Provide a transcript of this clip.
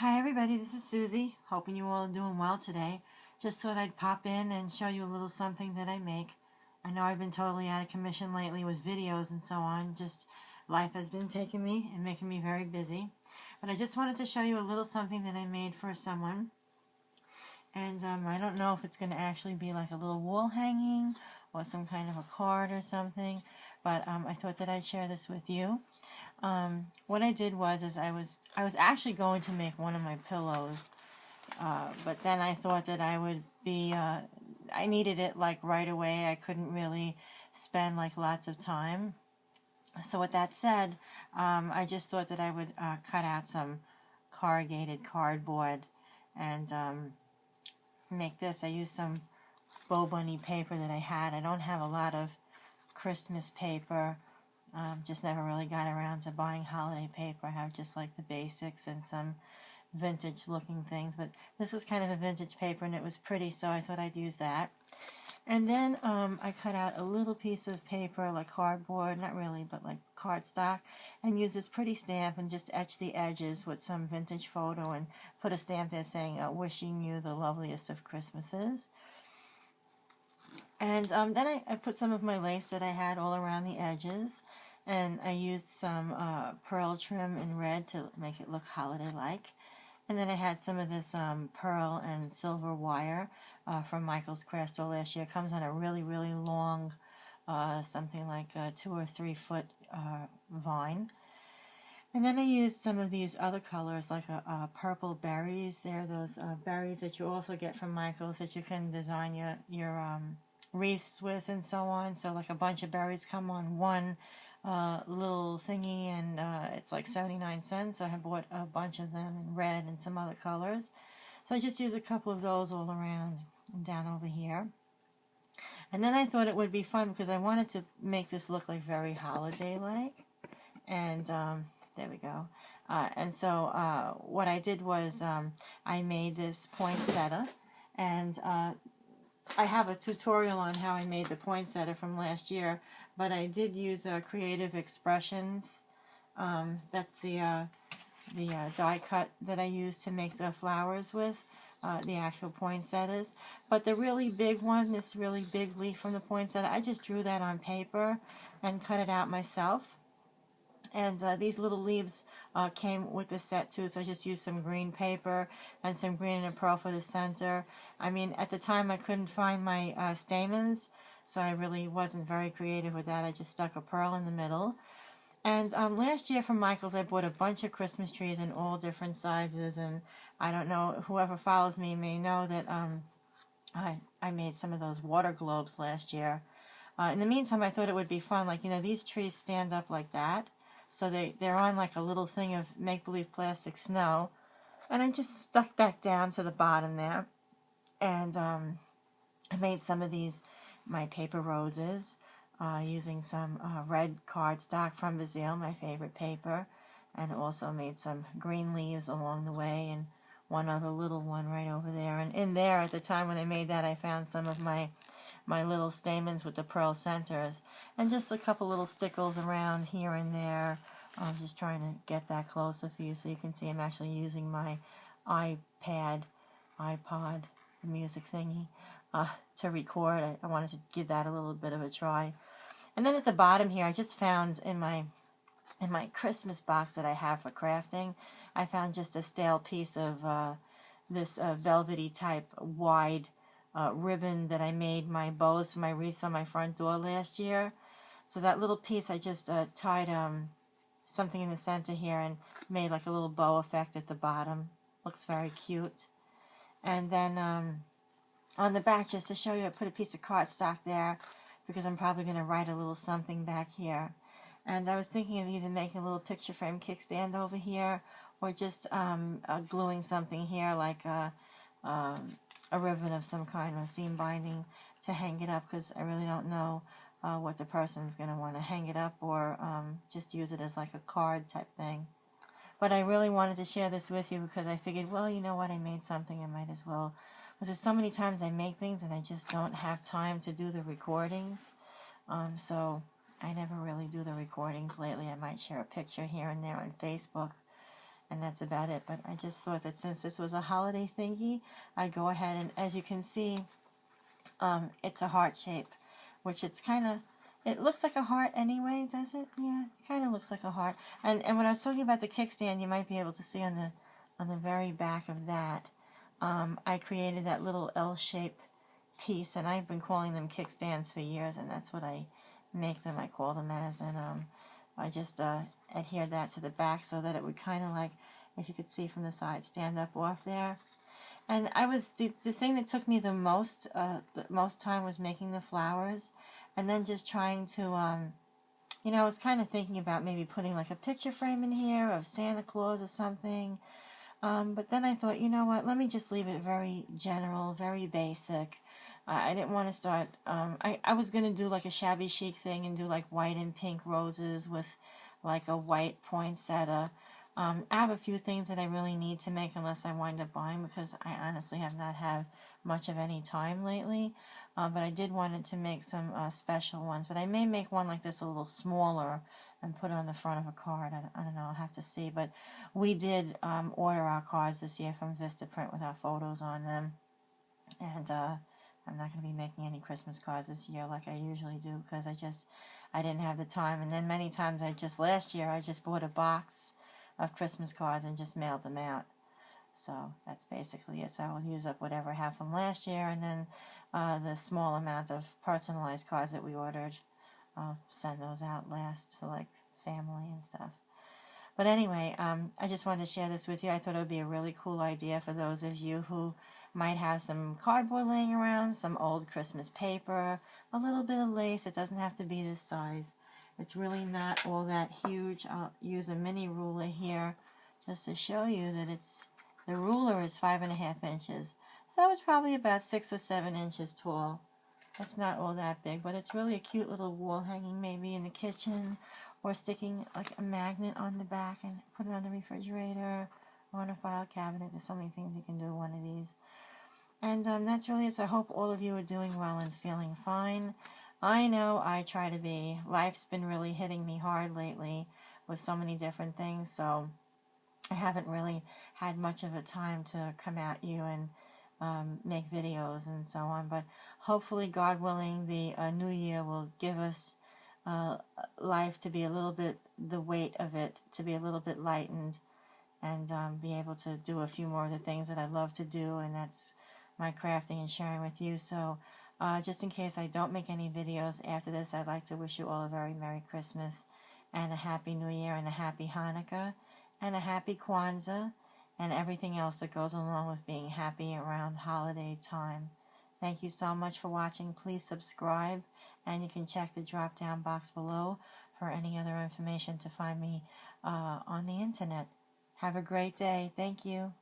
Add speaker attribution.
Speaker 1: Hi everybody, this is Susie. Hoping you all are doing well today. Just thought I'd pop in and show you a little something that I make. I know I've been totally out of commission lately with videos and so on. Just life has been taking me and making me very busy. But I just wanted to show you a little something that I made for someone. And I don't know if it's going to actually be like a little wall hanging or some kind of a card or something. But I thought that I'd share this with you. What I did was I was actually going to make one of my pillows, but then I thought that I needed it like right away. I couldn't really spend like lots of time. So with that said, I just thought that I would cut out some corrugated cardboard and make this. I used some Bow Bunny paper that I had. I don't have a lot of Christmas paper. Just never really got around to buying holiday paper. I have just like the basics and some vintage looking things, but this was kind of a vintage paper and it was pretty, so I thought I'd use that. And then I cut out a little piece of paper, like cardboard, not really, but like cardstock, and use this pretty stamp and just etch the edges with some vintage photo and put a stamp there saying, wishing you the loveliest of Christmases. And then I put some of my lace that I had all around the edges, and I used some pearl trim in red to make it look holiday-like. And then I had some of this pearl and silver wire from Michael's craft store last year. It comes on a really, really long, something like a 2 or 3 foot vine. And then I used some of these other colors, like purple berries. They're those berries that you also get from Michael's that you can design your wreaths with and so on. So like a bunch of berries come on one little thingy, and it's like 79 cents. I have bought a bunch of them in red and some other colors. So I just used a couple of those all around and down over here. And then I thought it would be fun because I wanted to make this look like very holiday-like. And there we go. And so what I did was I made this poinsettia, and I have a tutorial on how I made the poinsettia from last year, but I did use Creative Expressions. That's the die cut that I used to make the flowers with, the actual poinsettias. But the really big one, this really big leaf from the poinsettia, I just drew that on paper and cut it out myself. And these little leaves came with the set too, so I just used some green paper and some green and pearl for the center. I mean, at the time I couldn't find my stamens, so I really wasn't very creative with that. I just stuck a pearl in the middle. And last year from Michael's I bought a bunch of Christmas trees in all different sizes, and I don't know, whoever follows me may know that I made some of those water globes last year. In the meantime, I thought it would be fun, like, these trees stand up like that. So they're on like a little thing of make-believe plastic snow. And I just stuck that down to the bottom there. And I made some of these, my paper roses, using some red cardstock from Brazil, my favorite paper. And also made some green leaves along the way, and one other little one right over there. And in there, at the time when I made that, I found some of my little stamens with the pearl centers, and just a couple little stickles around here and there. I'm just trying to get that closer for you so you can see I'm actually using my iPod, the music thingy, to record. I wanted to give that a little bit of a try. And then at the bottom here, I just found in my Christmas box that I have for crafting, I found just a stale piece of this velvety type wide ribbon that I made my bows for my wreaths on my front door last year. So that little piece I just tied something in the center here and made like a little bow effect at the bottom. Looks very cute. And then on the back, just to show you, I put a piece of cardstock there because I'm probably going to write a little something back here. And I was thinking of either making a little picture frame kickstand over here, or just gluing something here like a ribbon of some kind, or seam binding, to hang it up, because I really don't know what the person's going to want to hang it up, or just use it as like a card type thing. But I really wanted to share this with you because I figured, well, you know what, I made something, I might as well. Because there's so many times I make things and I just don't have time to do the recordings. So I never really do the recordings lately. I might share a picture here and there on Facebook and that's about it. But I just thought that since this was a holiday thingy, I'd go ahead and, as you can see, it's a heart shape, which it's kind of, it looks like a heart anyway, does it? Yeah, it kind of looks like a heart. And when I was talking about the kickstand, you might be able to see on the very back of that, I created that little L-shape piece, and I've been calling them kickstands for years, and that's what I make them. I call them as, and I just adhered that to the back so that it would kind of like, if you could see from the side, stand up off there. And I was the thing that took me the most time was making the flowers, and then just trying to you know, I was kind of thinking about maybe putting like a picture frame in here of Santa Claus or something. But then I thought, you know what, let me just leave it very general, very basic. I didn't want to start, I was going to do like a shabby chic thing and do like white and pink roses with like a white poinsettia. I have a few things that I really need to make unless I wind up buying, because I honestly have not had much of any time lately. But I did want to make some special ones. But I may make one like this a little smaller and put it on the front of a card. I don't know, I'll have to see. But we did order our cards this year from Vistaprint with our photos on them. And I'm not going to be making any Christmas cards this year like I usually do, because I didn't have the time. And then many times last year I just bought a box of Christmas cards and just mailed them out. So that's basically it. So I'll use up whatever I have from last year, and then the small amount of personalized cards that we ordered, I'll send those out last to like family and stuff. But anyway, I just wanted to share this with you. I thought it would be a really cool idea for those of you who might have some cardboard laying around, some old Christmas paper, a little bit of lace. It doesn't have to be this size. It's really not all that huge. I'll use a mini ruler here just to show you that the ruler is 5.5 inches. So it's probably about 6 or 7 inches tall. It's not all that big, but it's really a cute little wall hanging maybe in the kitchen, or sticking like a magnet on the back and put it on the refrigerator or on a file cabinet. There's so many things you can do with one of these. And that's really it. So I hope all of you are doing well and feeling fine. I know I try to be. Life's been really hitting me hard lately with so many different things, so I haven't really had much of a time to come at you and make videos and so on. But hopefully, God willing, the new year will give us life to be a little bit, the weight of it to be a little bit lightened, and be able to do a few more of the things that I love to do, and that's my crafting and sharing with you. So just in case I don't make any videos after this, I'd like to wish you all a very Merry Christmas and a Happy New Year and a Happy Hanukkah and a Happy Kwanzaa and everything else that goes along with being happy around holiday time. Thank you so much for watching. Please subscribe, and you can check the drop-down box below for any other information to find me on the internet. Have a great day. Thank you.